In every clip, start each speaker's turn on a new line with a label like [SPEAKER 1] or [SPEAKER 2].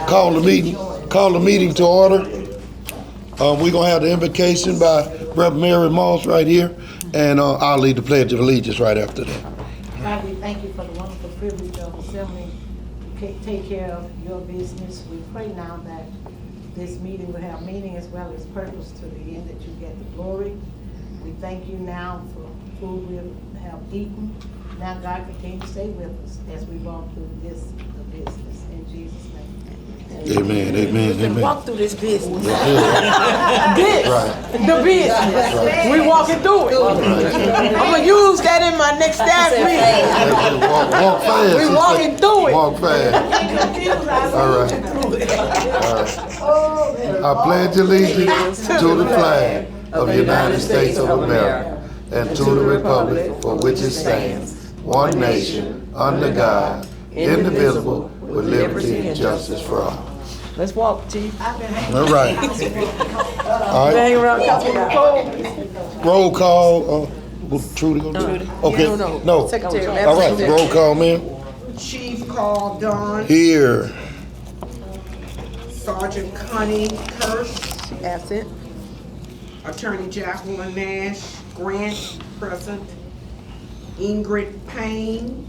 [SPEAKER 1] Call the meeting to order. We're gonna have the invocation by Rev. Mary Moss right here, and I'll lead the Pledge of Allegiance right after that.
[SPEAKER 2] God, we thank you for the wonderful privilege of assembling to take care of your business. We pray now that this meeting will have meaning as well as purpose to the end that you get the glory. We thank you now for food we have eaten. Now, God, continue to stay with us as we walk through the business. In Jesus' name.
[SPEAKER 1] Amen, amen, amen.
[SPEAKER 3] Walk through this business.
[SPEAKER 1] Right.
[SPEAKER 3] The business. We walking through it. I'm gonna use that in my next staff meeting.
[SPEAKER 1] Walk fast.
[SPEAKER 3] We walking through it.
[SPEAKER 1] Walk fast. All right. I pledge allegiance to the flag of the United States of America and to the republic for which it stands, one nation, under God, indivisible, with liberty and justice for all.
[SPEAKER 3] Let's walk, Chief.
[SPEAKER 1] All right. All
[SPEAKER 3] Hang
[SPEAKER 1] right.
[SPEAKER 3] around Councilman Cole.
[SPEAKER 1] Roll call. Trudy gonna do it? Okay. No.
[SPEAKER 3] Secretary.
[SPEAKER 1] All right. Roll call, man.
[SPEAKER 4] Chief Carl Dunn,
[SPEAKER 1] Here.
[SPEAKER 4] Sergeant Connie Kirsch,
[SPEAKER 3] Absent.
[SPEAKER 4] Attorney Jacqueline Nash Grant, present. Ingrid Payne,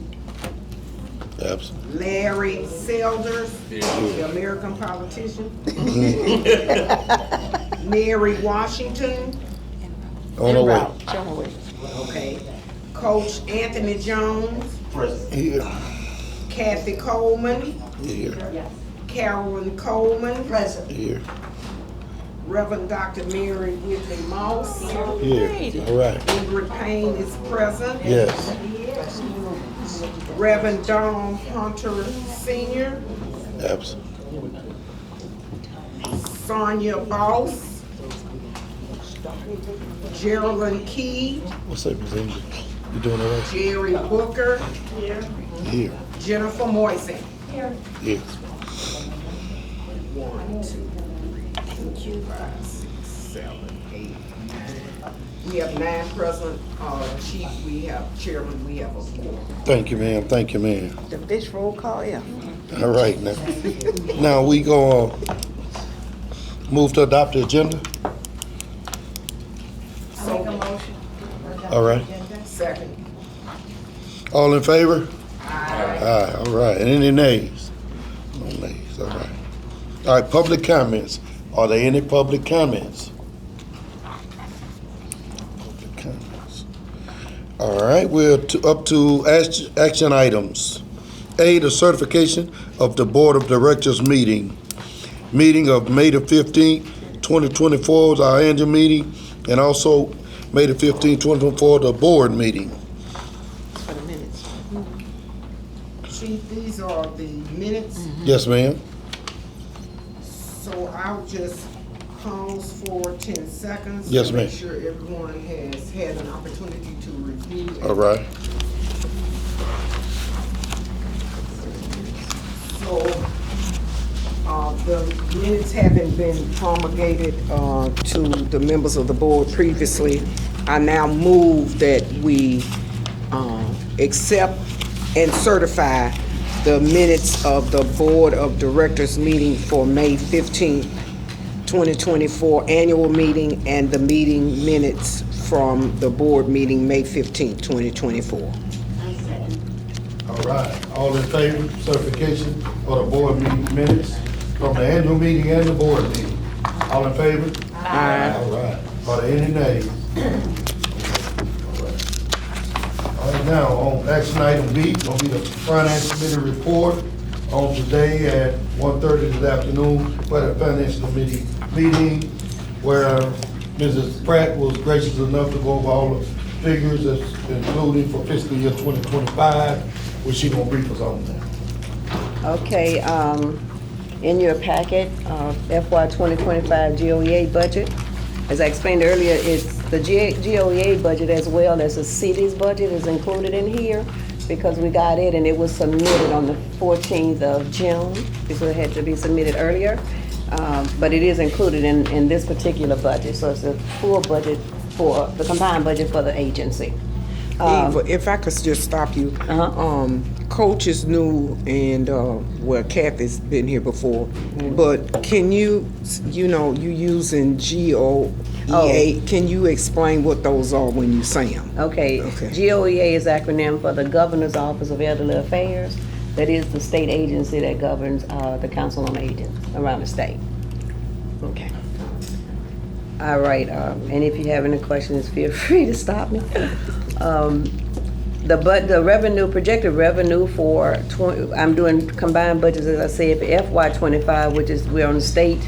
[SPEAKER 1] Absent.
[SPEAKER 4] Larry Selders, the American politician. Mary Washington,
[SPEAKER 1] On the way.
[SPEAKER 4] okay. Coach Anthony Jones,
[SPEAKER 1] Here.
[SPEAKER 4] Kathy Coleman,
[SPEAKER 1] Here.
[SPEAKER 4] Carolyn Coleman,
[SPEAKER 1] Here.
[SPEAKER 4] Reverend Dr. Mary Whitley Moss.
[SPEAKER 1] Here. All right.
[SPEAKER 4] Ingrid Payne is present.
[SPEAKER 1] Yes.
[SPEAKER 4] Reverend Donald Hunter Sr.,
[SPEAKER 1] Absent.
[SPEAKER 4] Sonia Boss, Geraldine Key,
[SPEAKER 1] What's up, Miss Ingrid? You doing all right?
[SPEAKER 4] Jerry Booker,
[SPEAKER 1] Here.
[SPEAKER 4] Jennifer Moisen.
[SPEAKER 1] Here.
[SPEAKER 4] 1, 2, 3, 4, 5, 6, 7, 8, 9. We have 9 present. Chief, we have chairman, we have a 4.
[SPEAKER 1] Thank you, ma'am. Thank you, ma'am.
[SPEAKER 3] The bitch roll call, yeah.
[SPEAKER 1] All right, now. Now we gonna move to adopt the agenda.
[SPEAKER 2] Make a motion.
[SPEAKER 1] All right.
[SPEAKER 4] Second.
[SPEAKER 1] All in favor? Aye. All right. And any nays? No nays. All right. All right. Public comments. Are there any public comments? Public comments. All right. We're up to action items. A, the certification of the Board of Directors meeting. Meeting of May the 15th, 2024 is our annual meeting, and also May the 15th, 2024, the board meeting.
[SPEAKER 3] For the minutes.
[SPEAKER 4] Chief, these are the minutes.
[SPEAKER 1] Yes, ma'am.
[SPEAKER 4] So I'll just pause for 10 seconds.
[SPEAKER 1] Yes,
[SPEAKER 4] to
[SPEAKER 1] ma'am.
[SPEAKER 4] Make sure everyone has had an opportunity to review.
[SPEAKER 1] All right.
[SPEAKER 4] So, the minutes having been promulgated to the members of the board previously, I now move that we accept and certify the minutes of the Board of Directors meeting for May 15th, 2024 annual meeting, and the meeting minutes from the board meeting May 15th, 2024.
[SPEAKER 1] All right. All in favor, certification of the board meeting minutes from the annual meeting and the board meeting? All in favor? Aye. All right. Are there any nays? All right, now, on action item B, gonna be the finance committee report on today at 1:30 this afternoon for the finance committee meeting, where Mrs. Pratt was gracious enough to go over all the figures that's included for fiscal year 2025, which she gonna brief us on that.
[SPEAKER 5] Okay, in your packet, FY 2025 GOEA budget. As I explained earlier, it's the GOEA budget as well as the city's budget is included in here because we got it and it was submitted on the 14th of June because it had to be submitted earlier. But it is included in this particular budget, so it's a full budget for the combined budget for the agency.
[SPEAKER 4] Eva, if I could just stop you. Coach is new and, well, Kathy's been here before, but can you using GOEA, can you explain what those are when you say them?
[SPEAKER 5] Okay.
[SPEAKER 4] Okay.
[SPEAKER 5] GOEA is acronym for the Governor's Office of Elderly Affairs. That is the state agency that governs the Council on Aging around the state. Okay. All right, and if you have any questions, feel free to stop me. The revenue, projected revenue for, I'm doing combined budgets, as I said, for FY '25, which is, we're on the state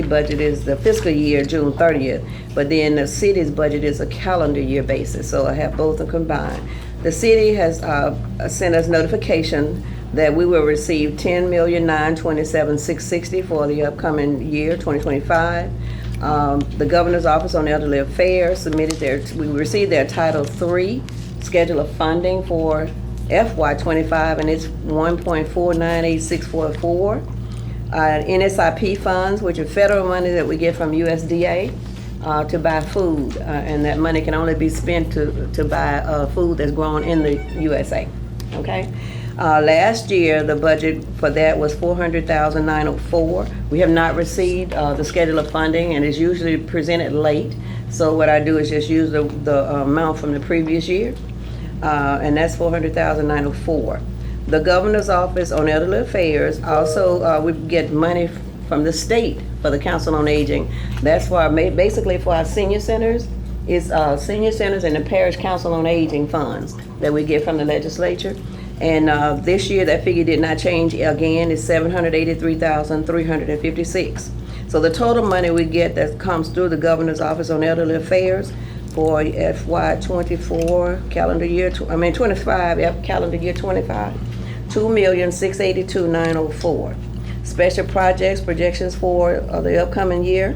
[SPEAKER 5] budget is the fiscal year, June 30th, but then the city's budget is a calendar year basis, so I have both of them combined. The city has sent us notification that we will receive $10,927,660 for the upcoming year, 2025. The Governor's Office on Elderly Affairs we received their Title III schedule of funding for FY '25, and it's $1.498644. NSIP funds, which are federal money that we get from USDA to buy food, and that money can only be spent to buy food that's grown in the USA. Okay. Last year, the budget for that was $400,904. We have not received the schedule of funding, and it's usually presented late. So what I do is just use the amount from the previous year, and that's $400,904. The Governor's Office on Elderly Affairs also we get money from the state for the Council on Aging. That's for basically for our senior centers. It's senior centers and the Parish Council on Aging funds that we get from the legislature. And this year, that figure did not change again. It's $783,356. So the total money we get that comes through the Governor's Office on Elderly Affairs for FY '24 calendar year, 25, calendar year 25, $2,682,904. Special projects projections for the upcoming year.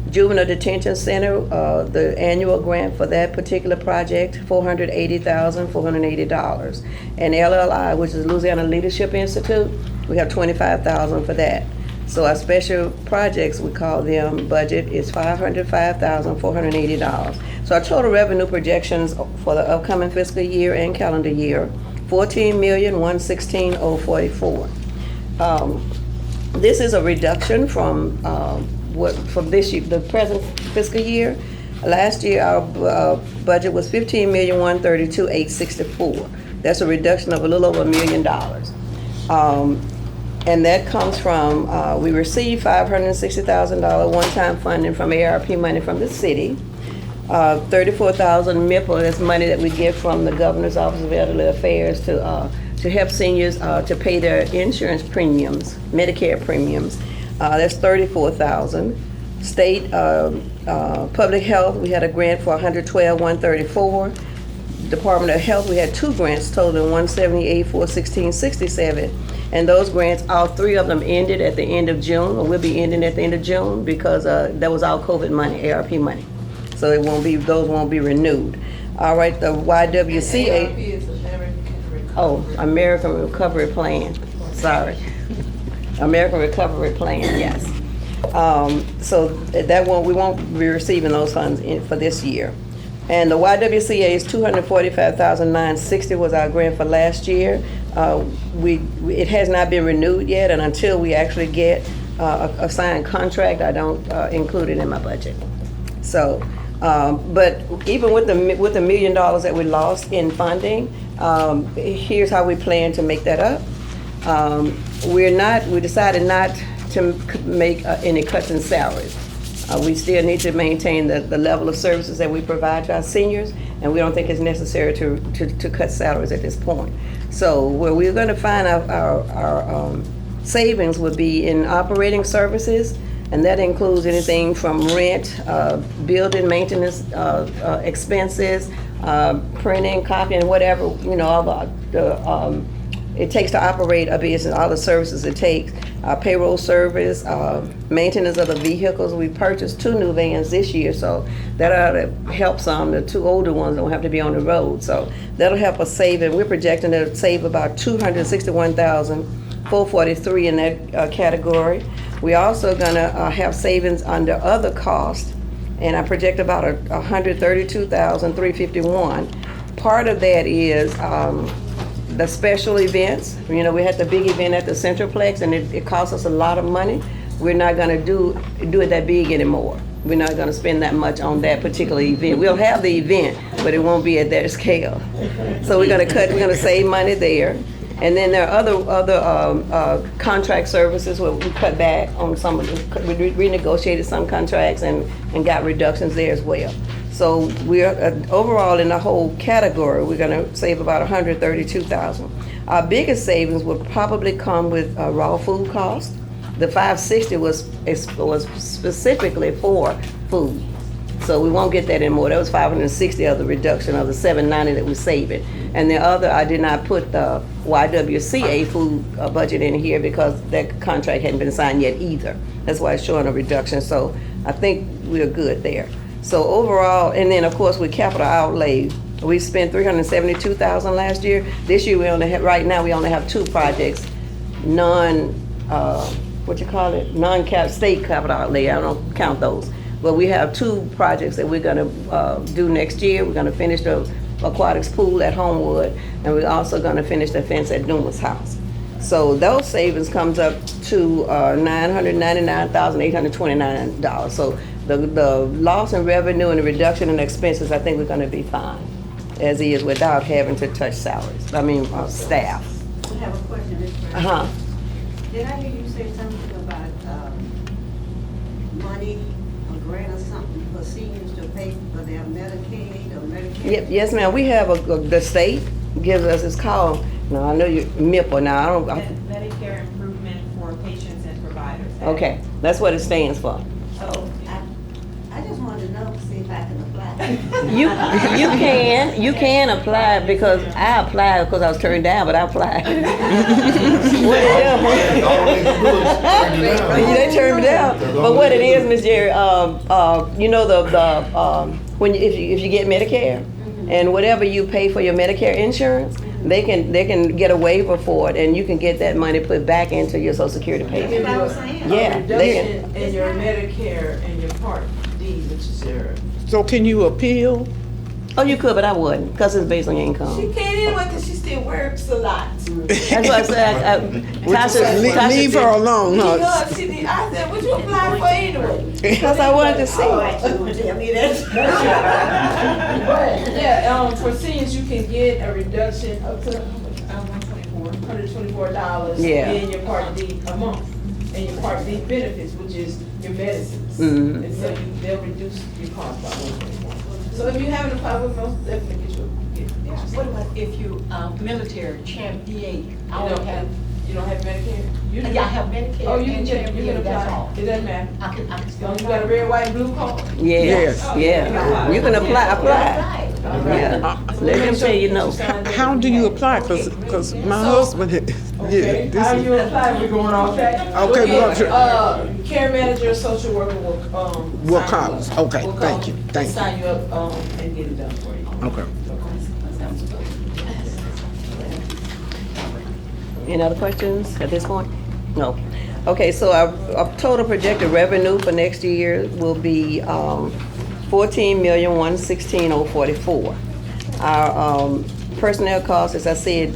[SPEAKER 5] Juvenile Detention Center, the annual grant for that particular project, $480,480. And LLI, which is Louisiana Leadership Institute, we have $25,000 for that. So our special projects, we call them, budget is $505,480. So our total revenue projections for the upcoming fiscal year and calendar year, $14,116,044. This is a reduction from this year, the present fiscal year. Last year, our budget was $15,132,864. That's a reduction of a little over $1 million. And that comes from, we received $560,000 one-time funding from ARP money from the city. $34,000 MIPA, that's money that we get from the Governor's Office of Elderly Affairs to help seniors to pay their insurance premiums, Medicare premiums. That's $34,000. State Public Health, we had a grant for $112,134. Department of Health, we had two grants totaling $178,416.67. And those grants, all three of them ended at the end of June, or will be ending at the end of June, because that was all COVID money, ARP money. So those won't be renewed. All right, the YWCA.
[SPEAKER 3] ARP is
[SPEAKER 5] American Recovery Plan. Sorry. American Recovery Plan, yes. So that we won't be receiving those funds for this year. And the YWCA is $245,960 was our grant for last year. It has not been renewed yet, and until we actually get a signed contract, I don't include it in my budget. So, but even with the $1 million that we lost in funding, here's how we plan to make that up. We decided not to make any cuts in salaries. We still need to maintain the level of services that we provide to our seniors, and we don't think it's necessary to cut salaries at this point. So where we're going to find our savings would be in operating services, and that includes anything from rent, building maintenance expenses, printing, copying, whatever, all the it takes to operate a business, all the services it takes, payroll service, maintenance of the vehicles. We purchased 2 new vans this year, so that ought to help some. The 2 older ones don't have to be on the road, so that'll help us save, and we're projecting to save about $261,443 in that category. We're also gonna have savings under other costs, and I project about $132,351. Part of that is the special events. You know, we had the big event at the Centralplex, and it cost us a lot of money. We're not gonna do it that big anymore. We're not gonna spend that much on that particular event. We'll have the event, but it won't be at that scale. So we're gonna save money there. And then there are other contract services where we cut back on some of the, we renegotiated some contracts and got reductions there as well. So we're, overall in the whole category, we're gonna save about $132,000. Our biggest savings would probably come with raw food costs. The $560 was specifically for food. So we won't get that anymore. That was $560 of the reduction of the $790 that we're saving. And the other, I did not put the YWCA food budget in here because that contract hadn't been signed yet either. That's why it's showing a reduction. So I think we're good there. So overall, and then of course with capital outlay, we spent $372,000 last year. This year we only have, right now we only have 2 projects, non-cap state capital outlay. I don't count those. But we have 2 projects that we're gonna do next year. We're gonna finish the aquatics pool at Homewood, and we're also gonna finish the fence at Duma's house. So those savings comes up to $999,829. So the loss in revenue and the reduction in expenses, I think we're gonna be fine, as is, without having to touch salaries, staff.
[SPEAKER 6] I have a question, Ms. Brown.
[SPEAKER 5] Uh-huh.
[SPEAKER 6] Did I hear you say something about money, a grant or something for seniors to pay for their Medicaid or Medicare?
[SPEAKER 5] Yes, ma'am. We have the state gives us, it's called, no, I know you, MIPA now, I don't.
[SPEAKER 7] Medicare Improvement for Patients and Providers.
[SPEAKER 5] Okay, that's what it stands for.
[SPEAKER 6] So I just wanted to know, see if I can apply.
[SPEAKER 5] You can apply because I applied because I was turned down, but I applied. What it is?
[SPEAKER 1] All they can do is turn you down.
[SPEAKER 5] They turned me down. But what it is, Miss Jerry, you know when if you get Medicare and whatever you pay for your Medicare insurance, they can get a waiver for it, and you can get that money put back into your Social Security payment.
[SPEAKER 6] That's what I was saying.
[SPEAKER 5] Yeah, they can.
[SPEAKER 3] Reduction in your Medicare and your Part D, which is your.
[SPEAKER 4] So can you appeal?
[SPEAKER 5] Oh, you could, but I wouldn't, because it's based on your
[SPEAKER 3] She
[SPEAKER 5] income.
[SPEAKER 3] can't anyway because she still works a lot.
[SPEAKER 5] That's why I said,
[SPEAKER 4] Leave her alone, huh?
[SPEAKER 3] Because I said, what you apply for anyway?
[SPEAKER 5] Because I wanted to see.
[SPEAKER 6] Oh, you would tell me that.
[SPEAKER 3] Yeah, for seniors, you can get a reduction up to $124
[SPEAKER 5] Yeah.
[SPEAKER 3] in your Part D a month, and your Part D benefits, which is your medicines.
[SPEAKER 5] Mhm.
[SPEAKER 3] And so they'll reduce your cost by $124. So if you haven't applied, we'll most definitely get you.
[SPEAKER 8] What about if you, military, champ, DA, I don't have,
[SPEAKER 3] You don't have Medicare? You do.
[SPEAKER 8] yeah, I have Medicare
[SPEAKER 3] Oh, you can
[SPEAKER 8] and
[SPEAKER 3] get,
[SPEAKER 8] champ,
[SPEAKER 3] you
[SPEAKER 8] DA,
[SPEAKER 3] can
[SPEAKER 8] that's
[SPEAKER 3] apply.
[SPEAKER 8] all.
[SPEAKER 3] It doesn't matter.
[SPEAKER 8] I can
[SPEAKER 3] As
[SPEAKER 8] still.
[SPEAKER 3] long as you got a red, white, and blue card.
[SPEAKER 4] Yes.
[SPEAKER 5] Yeah. You can apply. Yeah. Let them tell you no.
[SPEAKER 4] How do you apply? Cause my husband,
[SPEAKER 3] Okay,
[SPEAKER 4] yeah,
[SPEAKER 3] how
[SPEAKER 4] this
[SPEAKER 3] you apply, we're going off track.
[SPEAKER 4] Okay,
[SPEAKER 3] We'll get,
[SPEAKER 4] well,
[SPEAKER 3] care manager, social worker will,
[SPEAKER 4] Will
[SPEAKER 3] sign
[SPEAKER 4] call
[SPEAKER 3] you
[SPEAKER 4] us.
[SPEAKER 3] up.
[SPEAKER 4] Okay,
[SPEAKER 3] Will
[SPEAKER 4] thank
[SPEAKER 3] call
[SPEAKER 4] you, thank you.
[SPEAKER 3] Sign you up, and get it done for you.
[SPEAKER 4] okay.
[SPEAKER 5] Any other questions at this point? No. Okay, so our total projected revenue for next year will be $14,116,044. Our personnel costs, as I said,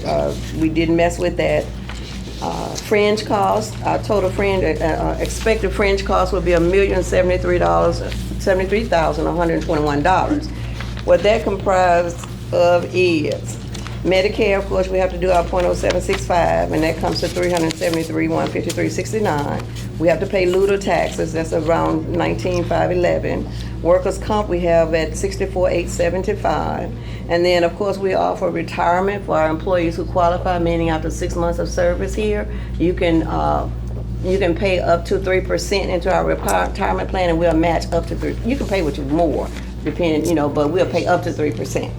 [SPEAKER 5] we didn't mess with that. Fringe costs, our total fringe, expected fringe costs will be $1,073,121. What that comprised of is Medicare, of course, we have to do our .0765, and that comes to $373,153.69. We have to pay LUTA taxes, that's around $19,511. Workers' comp, we have at $64,875. And then, of course, we offer retirement for our employees who qualify, meaning after 6 months of service here, you can pay up to 3% into our retirement plan, and we'll match up to 3%. You can pay with more, depending, but we'll pay up to 3%.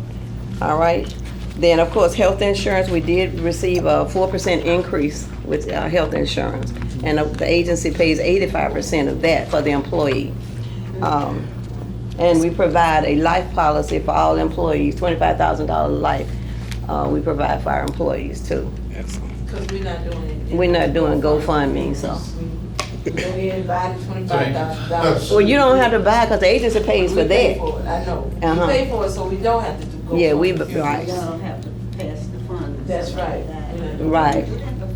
[SPEAKER 5] All right? Then, of course, health insurance, we did receive a 4% increase with our health insurance. And the agency pays 85% of that for the employee. And we provide a life policy for all employees, $25,000 life. We provide for our employees too.
[SPEAKER 3] Because we're not doing it.
[SPEAKER 5] We're not doing GoFundMe, so.
[SPEAKER 3] We go ahead and buy the $25,000.
[SPEAKER 5] Well, you don't have to buy because the agency pays for
[SPEAKER 3] We pay
[SPEAKER 5] that.
[SPEAKER 3] for it, I know.
[SPEAKER 5] Uh-huh.
[SPEAKER 3] We pay for it, so we don't have to do GoFundMe.
[SPEAKER 5] Yeah,
[SPEAKER 6] Y'all don't have to pass the fund.
[SPEAKER 3] That's right.
[SPEAKER 5] Right.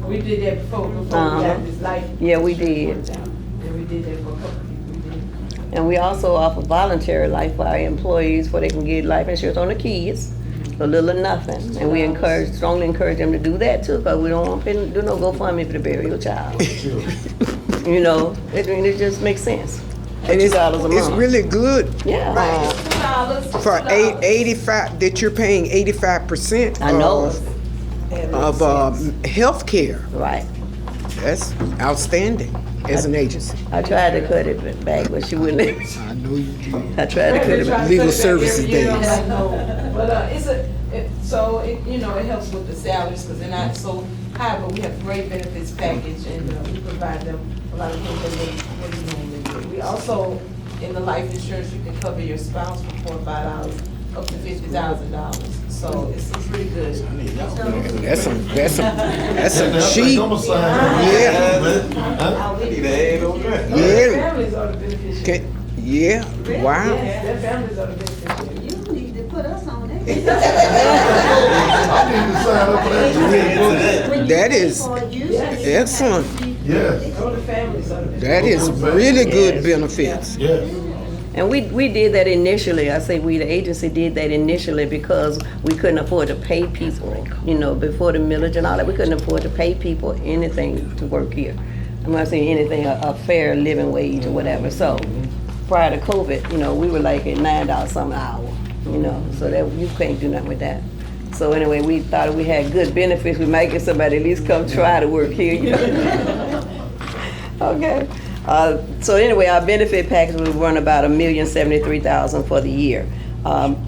[SPEAKER 3] We did that before we
[SPEAKER 5] Uh-huh.
[SPEAKER 3] got this life.
[SPEAKER 5] Yeah, we did.
[SPEAKER 3] And we did that for a couple of people, we did.
[SPEAKER 5] And we also offer voluntary life for our employees where they can get life insurance on the kids, for little or nothing. And we strongly encourage them to do that too, because we don't want to do no GoFundMe for the burial child. You know, it just makes sense.
[SPEAKER 4] And it's
[SPEAKER 5] $2 a month.
[SPEAKER 4] really good
[SPEAKER 5] Yeah.
[SPEAKER 4] for 85, that you're paying 85%
[SPEAKER 5] I know.
[SPEAKER 4] of healthcare.
[SPEAKER 5] Right.
[SPEAKER 4] That's outstanding as an agency.
[SPEAKER 5] I tried to cut it back, but she wouldn't.
[SPEAKER 4] I know you did.
[SPEAKER 5] I tried to cut it back.
[SPEAKER 4] Legal services days.
[SPEAKER 3] But it helps with the salaries because they're not so high, but we have great benefits package and we provide them a lot of things that they normally do. We also, in the life insurance, you can cover your spouse for $4 or $5 up to $50,000. So it's pretty good.
[SPEAKER 4] That's some cheap. Yeah.
[SPEAKER 3] Families are the beneficiaries.
[SPEAKER 4] Yeah, wow.
[SPEAKER 3] Yes, their families are the beneficiaries.
[SPEAKER 6] You need to put us on that.
[SPEAKER 1] I need to sign up for that.
[SPEAKER 4] That is excellent.
[SPEAKER 1] Yeah,
[SPEAKER 3] All the families are the beneficiaries.
[SPEAKER 4] That is really good benefits.
[SPEAKER 1] yeah.
[SPEAKER 5] And we did that initially. I say we, the agency, did that initially because we couldn't afford to pay people, you know, before the millage and all that. We couldn't afford to pay people anything to work here. I'm not saying anything, a fair living wage or whatever. So prior to COVID, you know, we were like at $9 some an hour, you know, so that you can't do nothing with that. So anyway, we thought if we had good benefits, we might get somebody at least come try to work here, you know. Okay. So anyway, our benefit package will run about $1,073,000 for the year.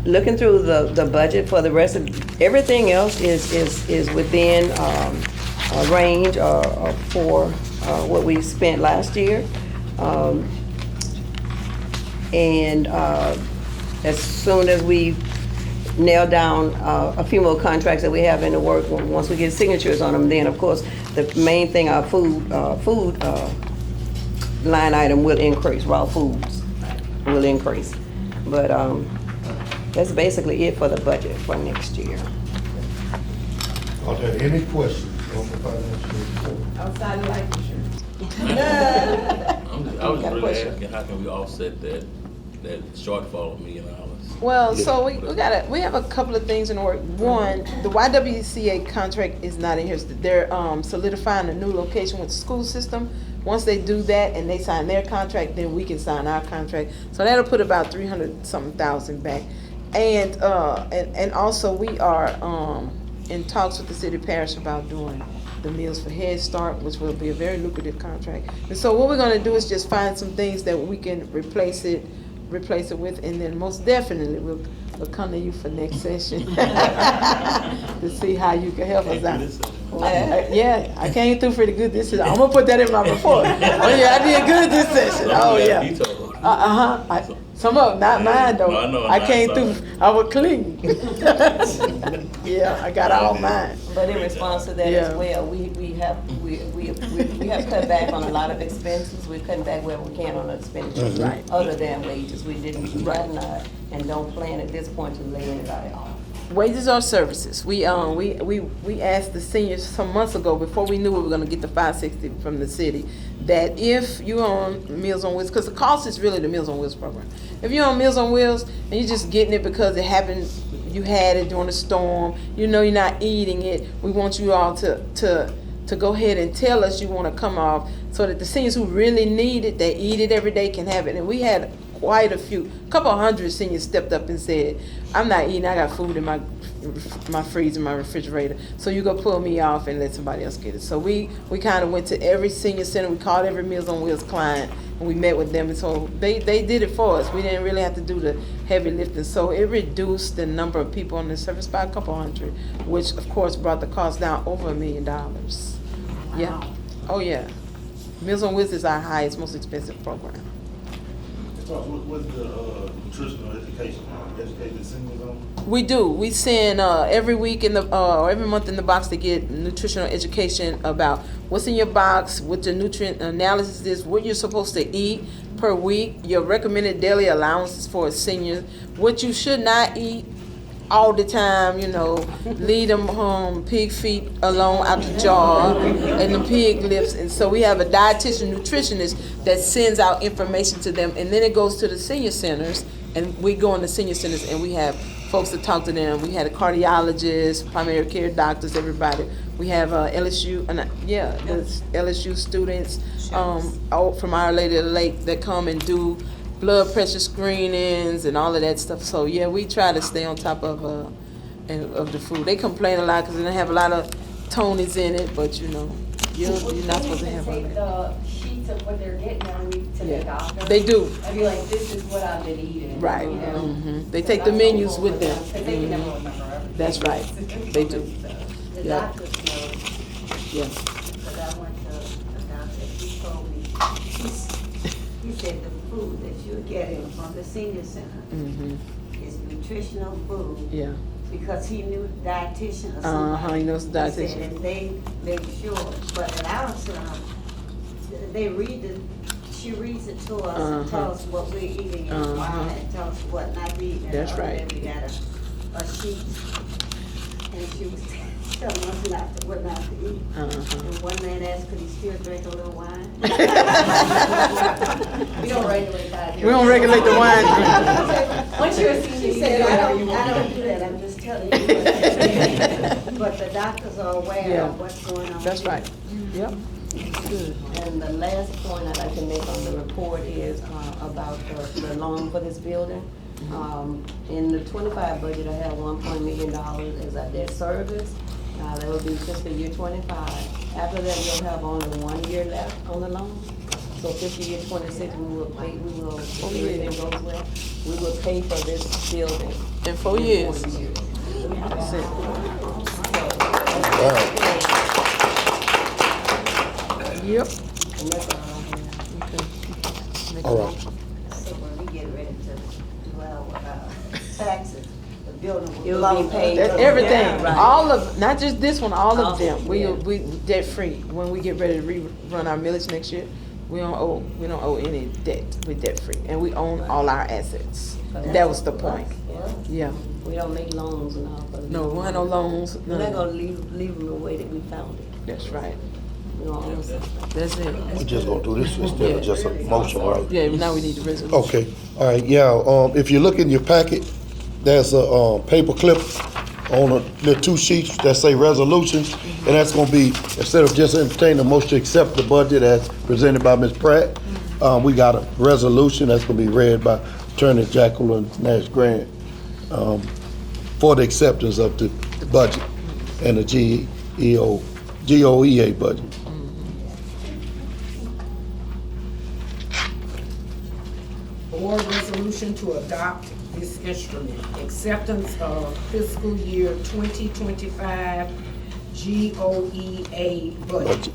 [SPEAKER 5] Looking through the budget for the rest of, everything else is within a range for what we spent last year. And as soon as we nail down a few more contracts that we have in the work, once we get signatures on them, then of course the main thing, our food line item will increase, raw foods will increase. But that's basically it for the budget for next year.
[SPEAKER 1] Are there any questions on the financial report?
[SPEAKER 3] Outside of life insurance.
[SPEAKER 9] I was
[SPEAKER 5] Got a
[SPEAKER 9] really
[SPEAKER 5] question?
[SPEAKER 9] asking, how can we offset that shortfall of $1 million?
[SPEAKER 3] Well, so we have a couple of things in the work. One, the YWCA contract is not in here. They're solidifying a new location with the school system. Once they do that and they sign their contract, then we can sign our contract. So that'll put about 300-something thousand back. And also we are in talks with the city parish about doing the Meals for Head Start, which will be a very lucrative contract. And so what we're gonna do is just find some things that we can replace it with, and then most definitely we'll come to you for next session to see how you can help us out. Yeah, I came through pretty good this session. I'm gonna put that in my report. Oh yeah, I did good this session. Oh yeah. Some of them, not mine though.
[SPEAKER 9] No, I know,
[SPEAKER 3] I came
[SPEAKER 9] mine,
[SPEAKER 3] through, I was clean. Yeah, I got all mine.
[SPEAKER 5] But in response to that as well, we have cut back on a lot of expenses. We're cutting back where we can on the expenditures,
[SPEAKER 3] Right.
[SPEAKER 5] other than wages. We didn't, and don't plan at this point to lay anybody off.
[SPEAKER 3] Wages or services. We asked the seniors some months ago, before we knew we were gonna get the $560 from the city, that if you're on Meals on Wheels, because the cost is really the Meals on Wheels program. If you're on Meals on Wheels and you're just getting it because it happened, you had it during a storm, you know you're not eating it, we want you all to go ahead and tell us you wanna come off, so that the seniors who really need it, they eat it every day, can have it. And we had quite a couple hundred seniors stepped up and said, I'm not eating, I got food in my freezer, my refrigerator, so you go pull me off and let somebody else get it. So we kind of went to every senior center, we called every Meals on Wheels client, and we met with them, and so they did it for us. We didn't really have to do the heavy lifting, so it reduced the number of people on the service by a couple hundred, which of course brought the cost down over $1 million. Yeah, oh yeah. Meals on Wheels is our highest, most expensive program.
[SPEAKER 10] What's the nutritional education, educate the seniors on?
[SPEAKER 3] We do. We send every week or every month in the box to get nutritional education about what's in your box, what your nutrient analysis is, what you're supposed to eat per week, your recommended daily allowances for a senior, what you should not eat, all the time, you know, leave them pig feet alone out the jar and the pig lips. And so we have a dietitian nutritionist that sends out information to them, and then it goes to the senior centers, and we go in the senior centers and we have folks to talk to them. We had a cardiologist, primary care doctors, everybody. We have LSU, there's LSU students out from Our Lady of the Lake that come and do blood pressure screenings and all of that stuff. So yeah, we try to stay on top of the food. They complain a lot because they have a lot of Tonys in it, but you know, you're not supposed to have all
[SPEAKER 8] Take
[SPEAKER 3] that.
[SPEAKER 8] the sheets of what they're getting on you to the
[SPEAKER 3] Yeah,
[SPEAKER 8] doctor.
[SPEAKER 3] they do.
[SPEAKER 8] I'd be like, this is what I've been eating.
[SPEAKER 3] Right.
[SPEAKER 8] You know?
[SPEAKER 3] They take the menus with them.
[SPEAKER 8] Because they can never remember everything.
[SPEAKER 3] That's right. They do.
[SPEAKER 6] The
[SPEAKER 3] Yeah.
[SPEAKER 6] doctors know,
[SPEAKER 3] Yeah.
[SPEAKER 6] because I went to a doctor, he told me, he said the food that you're getting from the senior center is nutritional food.
[SPEAKER 3] Yeah.
[SPEAKER 6] Because he knew dietitian or somebody.
[SPEAKER 3] He knows the
[SPEAKER 6] He said,
[SPEAKER 3] dietitian.
[SPEAKER 6] and they make sure, but at our center, they she reads it to us and tell us what we're eating and why, and tell us what not to eat. And
[SPEAKER 3] That's
[SPEAKER 6] other
[SPEAKER 3] right.
[SPEAKER 6] day we got a sheet, and she was telling us what not to eat. And one man asked, could he still drink a little wine?
[SPEAKER 8] We don't regulate that.
[SPEAKER 3] We don't regulate the wine.
[SPEAKER 8] Once you're a senior,
[SPEAKER 6] She
[SPEAKER 8] you
[SPEAKER 6] said,
[SPEAKER 8] can do
[SPEAKER 6] I
[SPEAKER 8] whatever you want.
[SPEAKER 6] don't do that, I'm just telling you. But the doctors are aware
[SPEAKER 3] Yeah.
[SPEAKER 6] of what's going on.
[SPEAKER 3] That's right. Yep. Good.
[SPEAKER 5] And the last point I'd like to make on the report is about the loan for this building. In the 25 budget, I have $1 million as our debt service. That will be fiscal year 25. After that, we'll have only 1 year left on the loan. So fiscal year 26, we will pay, if everything goes well, we will pay for this building.
[SPEAKER 3] In 4 years.
[SPEAKER 5] In 4 years.
[SPEAKER 3] That's it. Yep.
[SPEAKER 6] And that's all I have.
[SPEAKER 3] Okay. Make a
[SPEAKER 1] All right.
[SPEAKER 3] motion.
[SPEAKER 6] So when we get ready to do our taxes, the building will.
[SPEAKER 5] It will be paid.
[SPEAKER 3] Everything,
[SPEAKER 5] Yeah, right.
[SPEAKER 3] all of, not just this one, all
[SPEAKER 5] All
[SPEAKER 3] of them.
[SPEAKER 5] of
[SPEAKER 3] We
[SPEAKER 5] them,
[SPEAKER 3] debt free. When we get ready to rerun our millage next year, we don't owe any debt. We're debt free, and we own all our assets. That was the point. Yeah.
[SPEAKER 5] We don't make loans and all. but
[SPEAKER 3] No, we don't have no loans.
[SPEAKER 5] We're not
[SPEAKER 3] None.
[SPEAKER 5] gonna leave them the way that we found it.
[SPEAKER 3] That's right.
[SPEAKER 5] We don't own something.
[SPEAKER 3] That's it.
[SPEAKER 1] We just gonna do this instead of just a motion, right?
[SPEAKER 3] Yeah. Now we need the resolution.
[SPEAKER 1] Okay, all right, yeah, if you look in your packet, there's a, paper clip on the 2 sheets that say resolutions, and that's gonna be, instead of just entertaining a motion to accept the budget as presented by Ms. Pratt, we got a resolution that's gonna be read by Attorney Jacqueline Nash Grant, for the acceptance of the budget and the GOEA budget.
[SPEAKER 4] Board resolution to adopt this instrument, acceptance of fiscal year 2025 GOEA budget.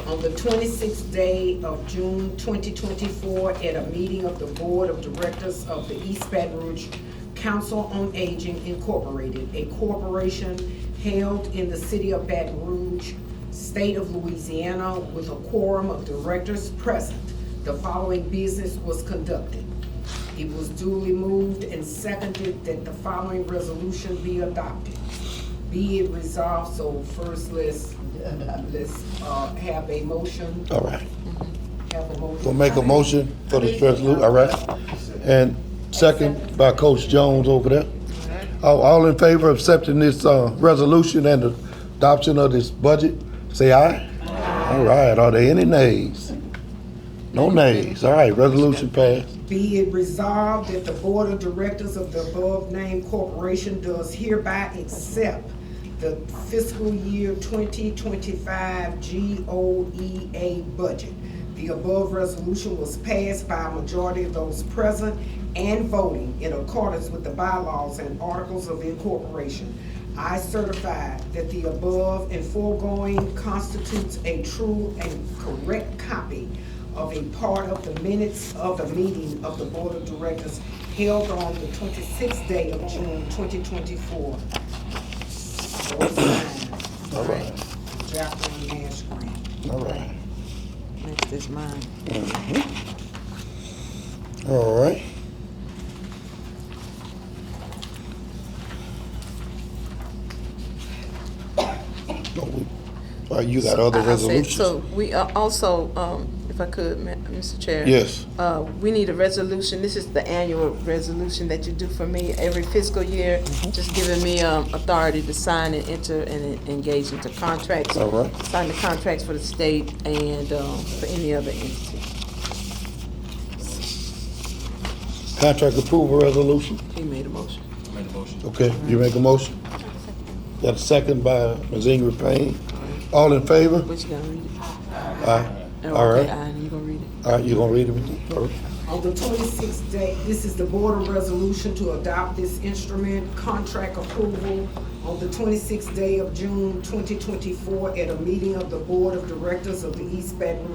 [SPEAKER 4] On the 26th day of June 2024, at a meeting of the Board of Directors of the East Baton Rouge Council on Aging Incorporated, a corporation held in the city of Baton Rouge, state of Louisiana, with a quorum of directors present, the following business was conducted. It was duly moved and seconded that the following resolution be adopted. Be it resolved, so first let's have a motion.
[SPEAKER 1] All right,
[SPEAKER 4] Have a motion.
[SPEAKER 1] we'll make a motion for this resolution, all right? And second by Coach Jones over there. All in favor of accepting this, resolution and the adoption of this budget, say aye. All right, are there any nays? No nays, all right, resolution passed.
[SPEAKER 4] Be it resolved that the Board of Directors of the above-named corporation does hereby accept the fiscal year 2025 GOEA budget. The above resolution was passed by a majority of those present and voting in accordance with the bylaws and articles of incorporation. I certify that the above and foregoing constitutes a true and correct copy of a part of the minutes of the meeting of the Board of Directors held on the 26th day of June 2024.
[SPEAKER 1] All right,
[SPEAKER 4] Jacqueline Nash Grant.
[SPEAKER 1] all right,
[SPEAKER 3] Next is mine.
[SPEAKER 1] all right. You got other
[SPEAKER 3] I said,
[SPEAKER 1] resolutions?
[SPEAKER 3] so we also, if I could, Mr. Chair.
[SPEAKER 1] Yes.
[SPEAKER 3] We need a resolution. This is the annual resolution that you do for me every fiscal year, just giving me authority to sign and enter and engage into contracts.
[SPEAKER 1] All right.
[SPEAKER 3] Sign the contracts for the state and for any other entity.
[SPEAKER 1] Contract approval resolution?
[SPEAKER 3] He made a motion.
[SPEAKER 9] Make a motion.
[SPEAKER 1] Okay, you make a motion? Got a second by Ms. Ingrid Payne. All in favor?
[SPEAKER 3] Which you gonna read it?
[SPEAKER 1] Aye.
[SPEAKER 3] Oh,
[SPEAKER 1] All
[SPEAKER 3] okay,
[SPEAKER 1] right.
[SPEAKER 3] aye, you gonna read it?
[SPEAKER 1] All right, you gonna read it first?
[SPEAKER 4] On the 26th day, this is the board of resolution to adopt this instrument, contract approval on the 26th day of June 2024 at a meeting of the Board of Directors of the East Baton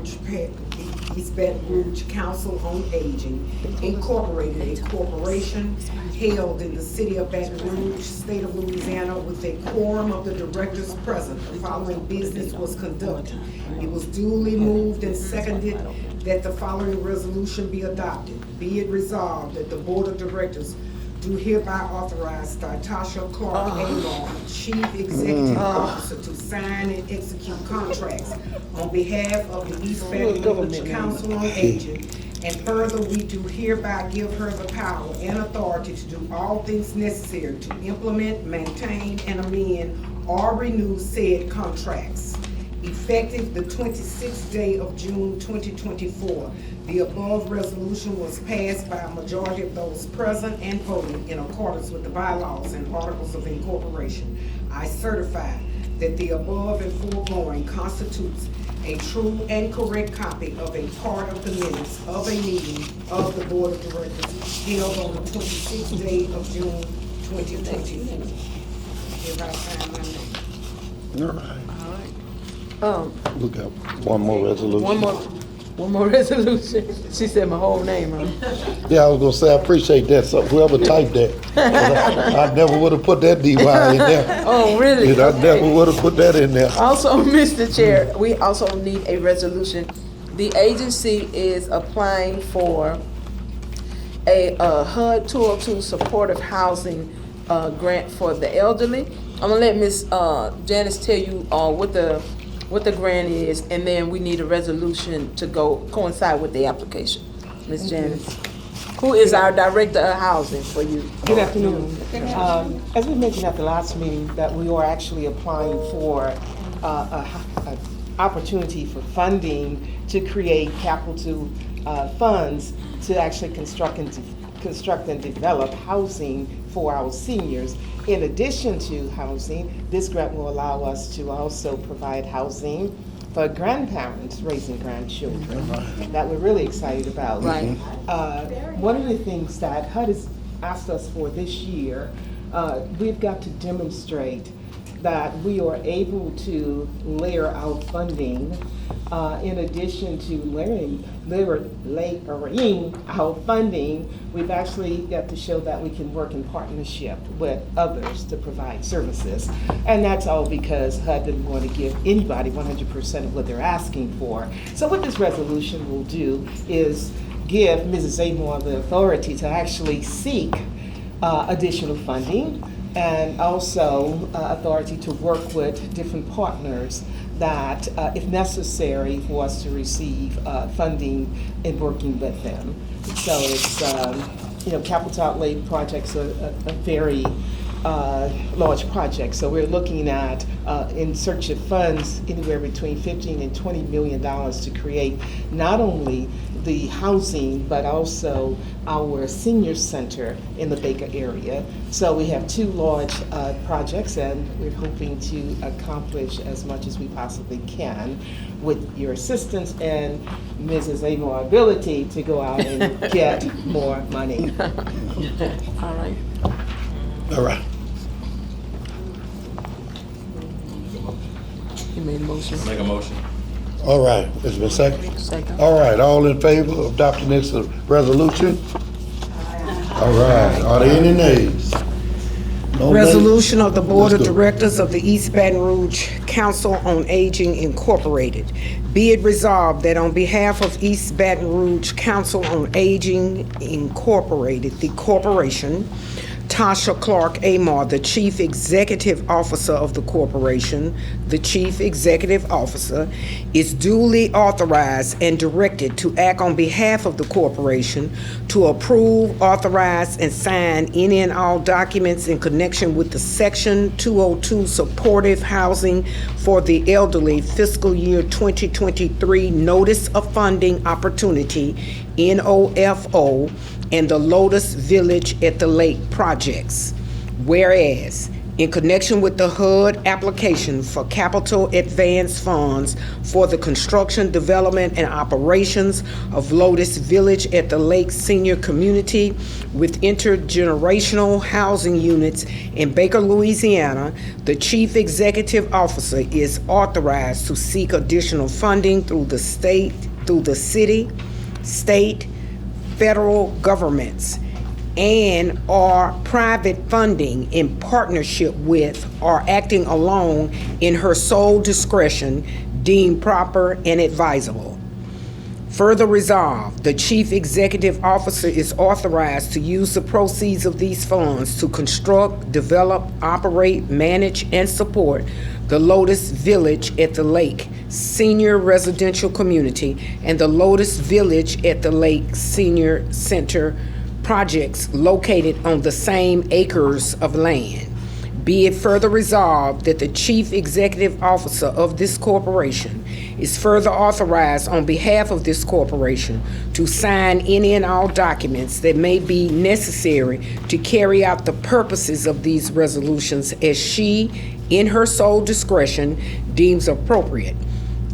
[SPEAKER 4] Rouge Council on Aging Incorporated, a corporation held in the city of Baton Rouge, state of Louisiana, with a quorum of the directors present. The following business was conducted. It was duly moved and seconded that the following resolution be adopted. Be it resolved that the Board of Directors do hereby authorize Tasha Clark Amon, Chief Executive Officer, to sign and execute contracts on behalf of the East Baton Rouge Council on Aging. And further, we do hereby give her the power and authority to do all things necessary to implement, maintain, and amend or renew said contracts. Effective the 26th day of June 2024, the above resolution was passed by a majority of those present and voting in accordance with the bylaws and articles of incorporation. I certify that the above and foregoing constitutes a true and correct copy of a part of the minutes of a meeting of the Board of Directors held on the 26th day of June 2024. Everybody sign my name.
[SPEAKER 1] All right. We got one more resolution.
[SPEAKER 3] One more resolution. She said my whole name, huh?
[SPEAKER 1] Yeah, I was gonna say, I appreciate that, so whoever typed that. 'Cause I never would've put that DY in there.
[SPEAKER 3] Oh, really?
[SPEAKER 1] I never would've put that in there.
[SPEAKER 3] Also, Mr. Chair, we also need a resolution. The agency is applying for a HUD 202 supportive housing grant for the elderly. I'm gonna let Ms. Janice tell you what the grant is, and then we need a resolution to coincide with the application. Ms. Janice, who is our Director of Housing for you?
[SPEAKER 11] Good afternoon. As we mentioned at the last meeting, that we are actually applying for an opportunity for funding to create capital funds to actually construct and develop housing for our seniors. In addition to housing, this grant will allow us to also provide housing for grandparents raising grandchildren that we're really excited about.
[SPEAKER 3] Right.
[SPEAKER 11] One of the things that HUD has asked us for this year, we've got to demonstrate that we are able to layer out funding in addition to layering our funding. We've actually got to show that we can work in partnership with others to provide services. And that's all because HUD didn't want to give anybody 100% of what they're asking for. So what this resolution will do is give Mrs. Amor the authority to actually seek additional funding, and also authority to work with different partners that, if necessary, for us to receive funding in working with them. So it's, capital outlay projects are a very large project. So we're looking at, in search of funds, anywhere between $15 and $20 million to create not only the housing, but also our senior center in the Baker area. So we have two large projects, and we're hoping to accomplish as much as we possibly can with your assistance and Mrs. Amor's ability to go out and get more money.
[SPEAKER 3] All right.
[SPEAKER 1] All right.
[SPEAKER 3] You made a motion.
[SPEAKER 9] Make a motion.
[SPEAKER 1] All right, it's been seconded.
[SPEAKER 3] Second.
[SPEAKER 1] All right, all in favor of adopting this resolution? All right, are there any nays? No nays?
[SPEAKER 4] Resolution of the Board of
[SPEAKER 1] Let's go.
[SPEAKER 4] Directors of the East Baton Rouge Council on Aging Incorporated. Be it resolved that on behalf of East Baton Rouge Council on Aging Incorporated, the corporation, Tasha Clark Amar, the Chief Executive Officer of the corporation, the Chief Executive Officer, is duly authorized and directed to act on behalf of the corporation to approve, authorize, and sign any and all documents in connection with the Section 202 Supportive Housing for the Elderly Fiscal Year 2023 Notice of Funding Opportunity, NOFO, and the Lotus Village at the Lake projects. Whereas, in connection with the HUD application for capital advance funds for the construction, development, and operations of Lotus Village at the Lake Senior Community with intergenerational housing units in Baker, Louisiana, the Chief Executive Officer is authorized to seek additional funding through the city, state, federal governments, and or private funding in partnership with or acting alone in her sole discretion deemed proper and advisable. Further resolved, the Chief Executive Officer is authorized to use the proceeds of these funds to construct, develop, operate, manage, and support the Lotus Village at the Lake Senior Residential Community and the Lotus Village at the Lake Senior Center projects located on the same acres of land. Be it further resolved that the Chief Executive Officer of this corporation is further authorized on behalf of this corporation to sign any and all documents that may be necessary to carry out the purposes of these resolutions as she, in her sole discretion, deems appropriate,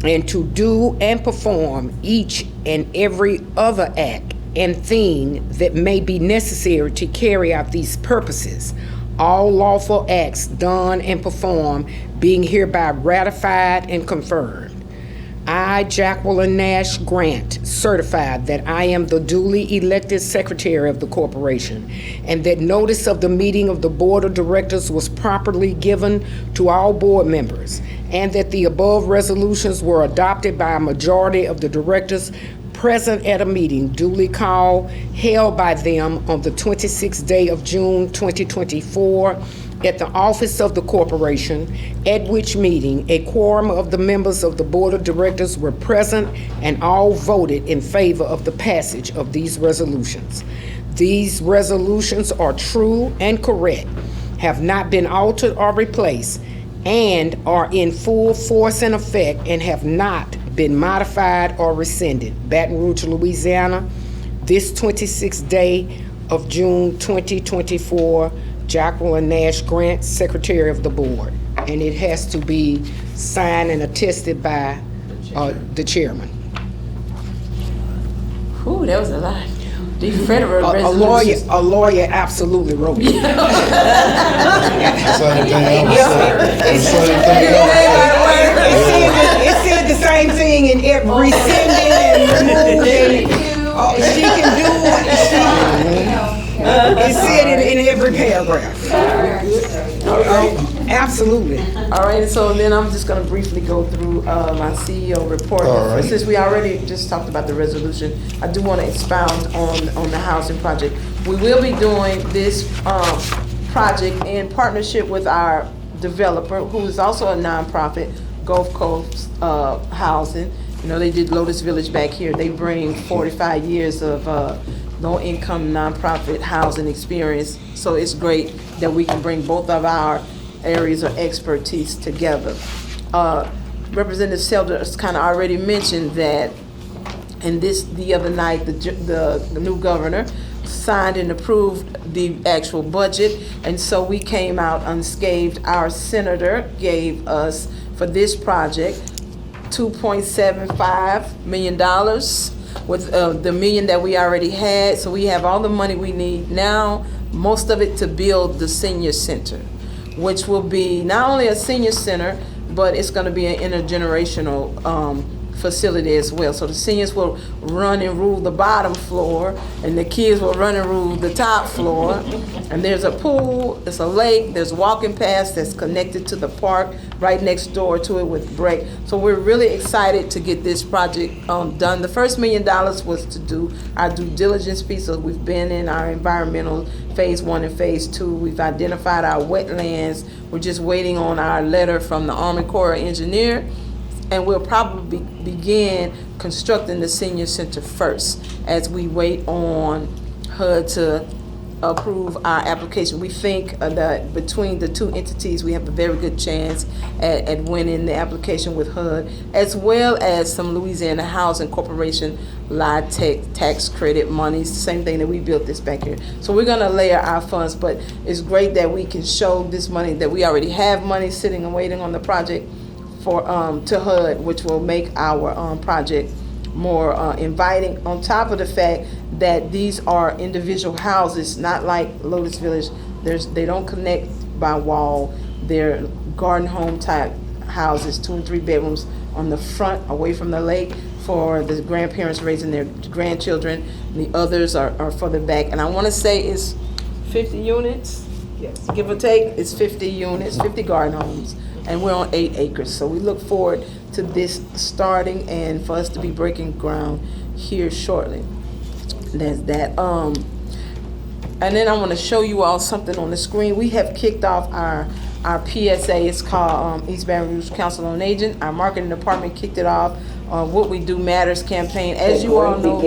[SPEAKER 4] and to do and perform each and every other act and thing that may be necessary to carry out these purposes, all lawful acts done and performed being hereby ratified and confirmed. I, Jacqueline Nash Grant, certify that I am the duly elected secretary of the corporation and that notice of the meeting of the board of directors was properly given to all board members and that the above resolutions were adopted by a majority of the directors present at a meeting duly called, held by them on the 26th day of June 2024 at the office of the corporation, at which meeting a quorum of the members of the board of directors were present and all voted in favor of the passage of these resolutions. These resolutions are true and correct, have not been altered or replaced, and are in full force and effect and have not been modified or rescinded. Baton Rouge, Louisiana, this 26th day of June 2024, Jacqueline Nash Grant, Secretary of the Board. And it has to be signed and attested by the chairman.
[SPEAKER 3] Whew, that was a lot. The federal
[SPEAKER 4] A
[SPEAKER 3] resolutions.
[SPEAKER 4] lawyer absolutely wrote it.
[SPEAKER 1] Same thing I was saying.
[SPEAKER 4] It said the same thing in every rescinded and removed. She can do what it said it in every paragraph. Absolutely.
[SPEAKER 3] All right, so then I'm just gonna briefly go through my CEO report.
[SPEAKER 1] All right.
[SPEAKER 3] Since we already just talked about the resolution, I do wanna expound on the housing project. We will be doing this project in partnership with our developer, who is also a nonprofit, Gulf Coast Housing. You know, they did Lotus Village back here. They bring 45 years of low-income nonprofit housing experience. So it's great that we can bring both of our areas of expertise together. Representative Selders kind of already mentioned that, and the other night, the new governor signed and approved the actual budget, and so we came out unscathed. Our senator gave us, for this project, $2.75 million with the million that we already had. So we have all the money we need now, most of it to build the senior center, which will be not only a senior center, but it's going to be an intergenerational facility as well. So the seniors will run and rule the bottom floor, and the kids will run and rule the top floor. And there's a pool, there's a lake, there's walking paths that's connected to the park right next door to it with break. So we're really excited to get this project done. The first $1 million was to do our due diligence piece. So we've been in our environmental phase 1 and phase 2. We've identified our wetlands. We're just waiting on our letter from the Army Corps of Engineer. And we'll probably begin constructing the senior center first as we wait on HUD to approve our application. We think that between the two entities, we have a very good chance at winning the application with HUD, as well as some Louisiana Housing Corporation LIHTC tax credit monies, same thing that we built this back here. So we're gonna layer our funds, but it's great that we can show this money, that we already have money sitting and waiting on the project for to HUD, which will make our project more inviting, on top of the fact that these are individual houses, not like Lotus Village. They don't connect by wall. They're garden home type houses, 2 and 3 bedrooms on the front away from the lake for the grandparents raising their grandchildren. The others are for the back. And I want to say it's 50 units,
[SPEAKER 11] Yes.
[SPEAKER 3] give or take. It's 50 units, 50 garden homes. And we're on 8 acres. So we look forward to this starting and for us to be breaking ground here shortly. There's that. And then I want to show you all something on the screen. We have kicked off our PSA. It's called East Baton Rouge Council on Aging. Our marketing department kicked it off. What We Do Matters campaign. As you all know,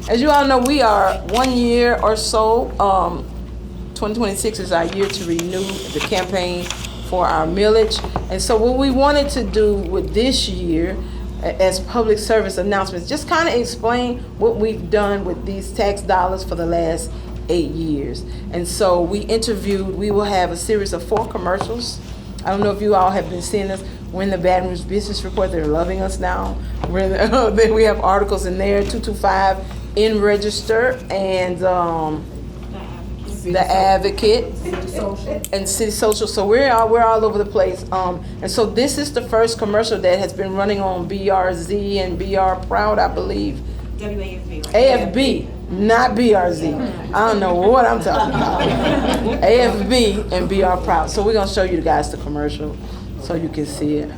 [SPEAKER 3] as you all know, we are 1 year or so. 2026 is our year to renew the campaign for our millage. And so what we wanted to do with this year as public service announcements, just kind of explain what we've done with these tax dollars for the last 8 years. And so we will have a series of 4 commercials. I don't know if you all have been seeing this. We're in the Baton Rouge Business Report. They're loving us now. Then we have articles in there, 225 in Register, and the Advocate, and City Social. So we're all over the place. And so this is the first commercial that has been running on BRZ and BR Proud, I believe.
[SPEAKER 7] WAFB.
[SPEAKER 3] AFB, not BRZ. I don't know what I'm talking about. AFB and BR Proud. So we're gonna show you guys the commercial so you can see it.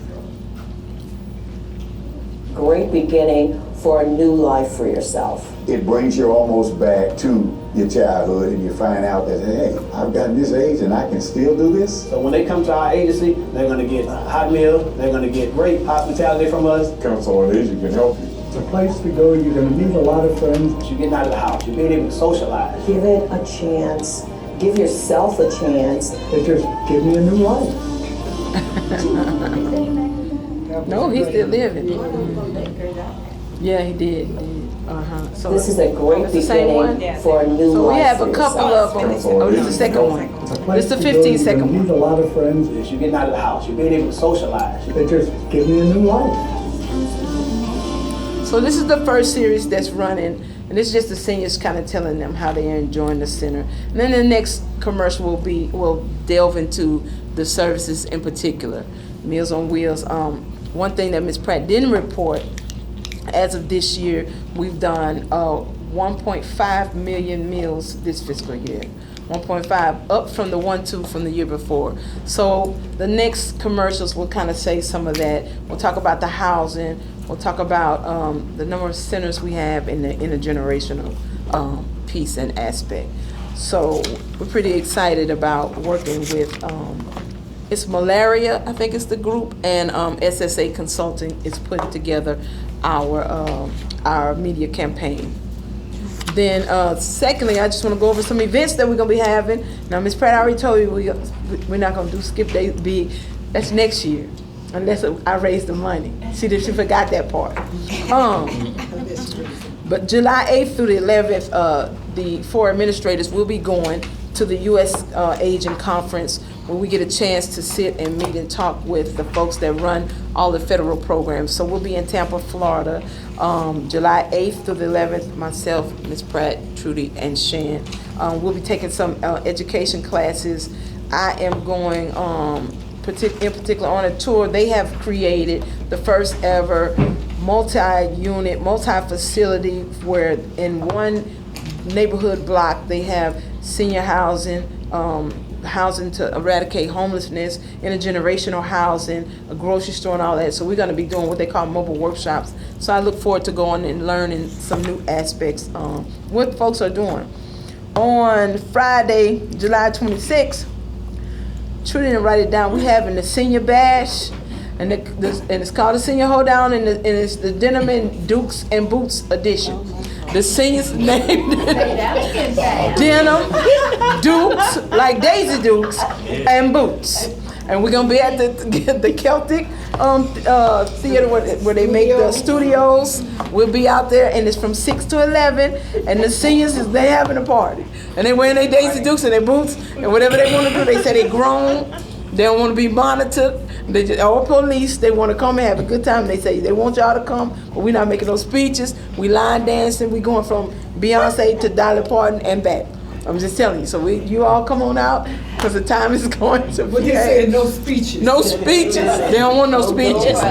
[SPEAKER 12] Great beginning for a new life for yourself.
[SPEAKER 13] It brings you almost back to your childhood, and you find out that, hey, I've gotten this age and I can still do this.
[SPEAKER 14] So when they come to our agency, they're going to get a hot meal, they're going to get great hospitality from us.
[SPEAKER 13] Council on Aging can help you.
[SPEAKER 15] It's a place to go, you're going to meet a lot of friends.
[SPEAKER 14] You're getting out of the house, you're being able to socialize.
[SPEAKER 12] Give it a chance. Give yourself a chance.
[SPEAKER 15] It just give me a new life.
[SPEAKER 3] No, he's still living. Yeah, he did. So
[SPEAKER 12] this is a great beginning for a new life.
[SPEAKER 3] So we have a
[SPEAKER 12] for
[SPEAKER 3] couple
[SPEAKER 12] yourself.
[SPEAKER 3] of them. Oh, this is the second one. This is the 15 second one.
[SPEAKER 15] You're going to meet a lot of friends.
[SPEAKER 14] You're getting out of the house, you're being able to socialize.
[SPEAKER 15] It just give me a new life.
[SPEAKER 3] So this is the first series that's running, and this is just the seniors kind of telling them how they're enjoying the center. And then the next commercial will delve into the services in particular, Meals on Wheels. One thing that Ms. Pratt didn't report, as of this year, we've done 1.5 million meals this fiscal year. 1.5, up from the 1.2 from the year before. So the next commercials will kind of say some of that. We'll talk about the housing. We'll talk about the number of centers we have in the intergenerational piece and aspect. So we're pretty excited about working with, it's Malaria, I think it's the group, and SSA Consulting is putting together our media campaign. Then secondly, I just want to go over some events that we're going to be having. Now, Ms. Pratt, I already told you we're not going to do Skip Day Big. That's next year, unless I raise the money. See, that she forgot that part. But July 8th through the 11th, the 4 administrators will be going to the U.S. Aging Conference, where we get a chance to sit and meet and talk with the folks that run all the federal programs. So we'll be in Tampa, Florida, July 8th through the 11th, myself, Ms. Pratt, Trudy, and Shan. We'll be taking some education classes. I am going in particular on a tour, they have created the first ever multi-unit, multi-facility where in one neighborhood block they have senior housing, housing to eradicate homelessness, intergenerational housing, a grocery store and all that. So we're gonna be doing what they call mobile workshops. So I look forward to going and learning some new aspects, what folks are doing. On Friday, July 26th, Trudy didn't write it down, we having the senior bash, and it's called the Senior Hoedown, and it's the Denim and Dukes and Boots edition. The seniors named Denim, Dukes, like Daisy Dukes, and Boots. And we're gonna be at the Celtic theater where they make the studios. We'll be out there, and it's from 6 to 11. And the seniors they having a party, and they wearing their Daisy Dukes and their boots and whatever they want to do. They say they grown. They don't want to be monitored. They just, or police. They want to come and have a good time. They say they want y'all to come, but we're not making no speeches. We line dancing. We going from Beyonce to Dolly Parton and back. I'm just telling you. So you all come on out because the time is going to be.
[SPEAKER 4] But they said no speeches.
[SPEAKER 3] No speeches. They don't want no speeches.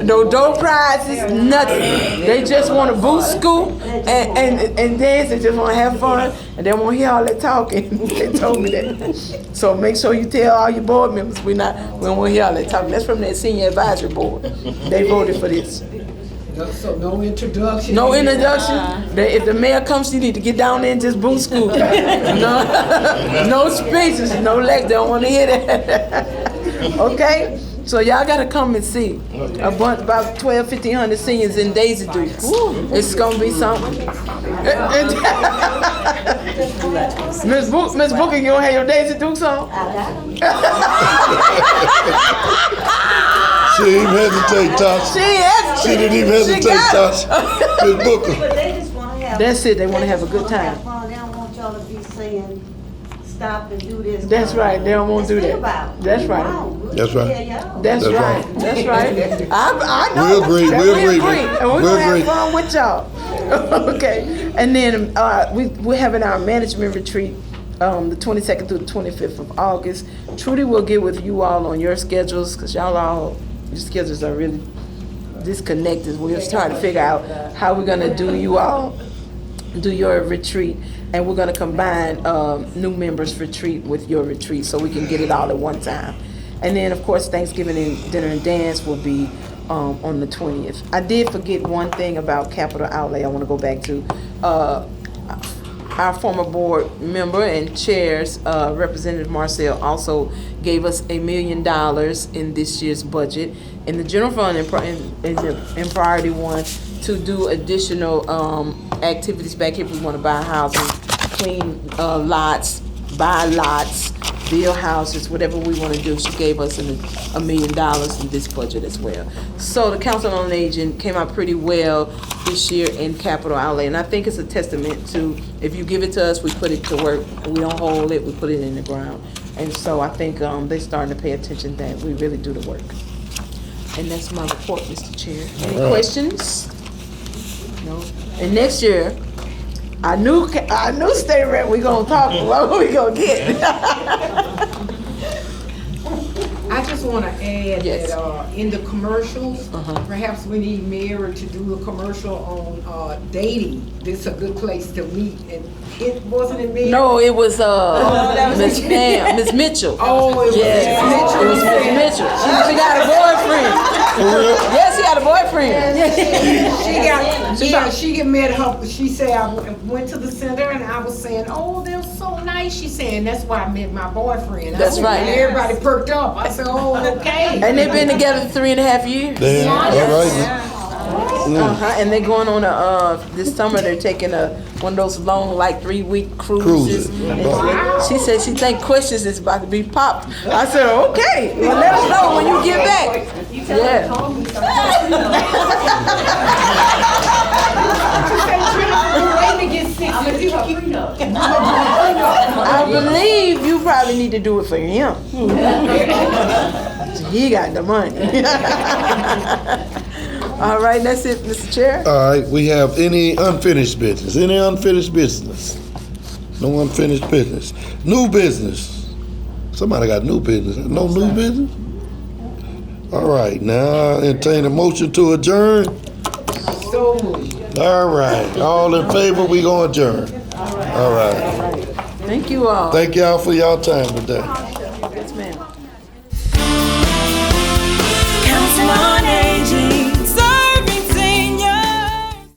[SPEAKER 3] No door prizes. Nothing. They just want to boost, scoop, and dance. They just want to have fun, and they won't hear all that talking. They told me that. So make sure you tell all your board members we don't want to hear all that talking. That's from that senior advisory board. They voted for this.
[SPEAKER 4] So no introduction.
[SPEAKER 3] No introduction. If the mayor comes, you need to get down there and just boot school. No speeches, no legs. They don't want to hear that. Okay? So y'all got to come and see. About 1,200-1,500 seniors in Daisy Dukes. It's going to be something. Miss Booker, you don't have your Daisy Dukes on?
[SPEAKER 1] She didn't even hesitate, Tosh. She didn't even hesitate, Tosh. Miss Booker.
[SPEAKER 6] But they just wanna have.
[SPEAKER 3] That's it, they wanna have a good
[SPEAKER 6] just wanna
[SPEAKER 3] time.
[SPEAKER 6] have fun. They don't want y'all to be saying, stop and do this.
[SPEAKER 3] That's right, they don't want to do
[SPEAKER 6] Think
[SPEAKER 3] that.
[SPEAKER 6] about it.
[SPEAKER 3] That's right.
[SPEAKER 1] That's right.
[SPEAKER 6] Yeah, y'all.
[SPEAKER 3] That's
[SPEAKER 1] That's
[SPEAKER 3] right.
[SPEAKER 1] right.
[SPEAKER 3] That's right. I know.
[SPEAKER 1] We agree.
[SPEAKER 3] And
[SPEAKER 1] We agree.
[SPEAKER 3] And we're
[SPEAKER 1] We
[SPEAKER 3] gonna
[SPEAKER 1] agree.
[SPEAKER 3] have fun with y'all. Okay. And then we're having our management retreat the 22nd through the 25th of August. Trudy will get with you all on your schedules because your schedules are really disconnected. We're trying to figure out how we're gonna do your retreat, and we're gonna combine new members retreat with your retreat so we can get it all at one time. And then of course Thanksgiving and dinner and dance will be on the 20th. I did forget one thing about capital outlay I want to go back to. Our former board member and chairs, Representative Marcel, also gave us $1 million in this year's budget in the general fund and priority one to do additional activities back here. If we want to buy housing, clean lots, buy lots, build houses, whatever we want to do. She gave us $1 million in this budget as well. So the Council on Aging came out pretty well this year in capital outlay, and I think it's a testament to, if you give it to us, we put it to work. We don't hold it, we put it in the ground. And so I think they're starting to pay attention that we really do the work. And that's my report, Mr. Chair. Any questions? No? And next year, I knew state rep we gonna talk, what we gonna get?
[SPEAKER 4] I just want to add
[SPEAKER 3] Yes.
[SPEAKER 4] that in the commercials, perhaps we need Mayor to do a commercial on dating. This is a good place to meet, and it wasn't in Mayor.
[SPEAKER 3] No, it was Miss Mitchell.
[SPEAKER 4] Oh, it was
[SPEAKER 3] Yes.
[SPEAKER 4] Miss Mitchell.
[SPEAKER 3] It was Miss Mitchell. She got a boyfriend. Yes, she got a boyfriend.
[SPEAKER 4] She met her. She said I went to the center and I was saying, "Oh, they're so nice." She said, and "That's why I met my boyfriend."
[SPEAKER 3] That's right.
[SPEAKER 4] And everybody perked up. I said, "Oh, okay."
[SPEAKER 3] And they've been together 3.5 years.
[SPEAKER 1] Damn, all right.
[SPEAKER 3] And they're going on this summer. They're taking one of those long, like 3-week cruises. And she said she think questions is about to be popped. I said, okay. Well, let us know when you get back. Yeah. I believe you probably need to do it for him. He got the money. All right, that's it, Mr. Chair.
[SPEAKER 1] All right, we have any unfinished business? Any unfinished business? No unfinished business. New business. Somebody got new business. No new business? All right, now entertain a motion to adjourn.
[SPEAKER 4] So moved.
[SPEAKER 1] All right, all in favor, we gonna adjourn. All right.
[SPEAKER 3] Thank you all.
[SPEAKER 1] Thank y'all for y'all time today.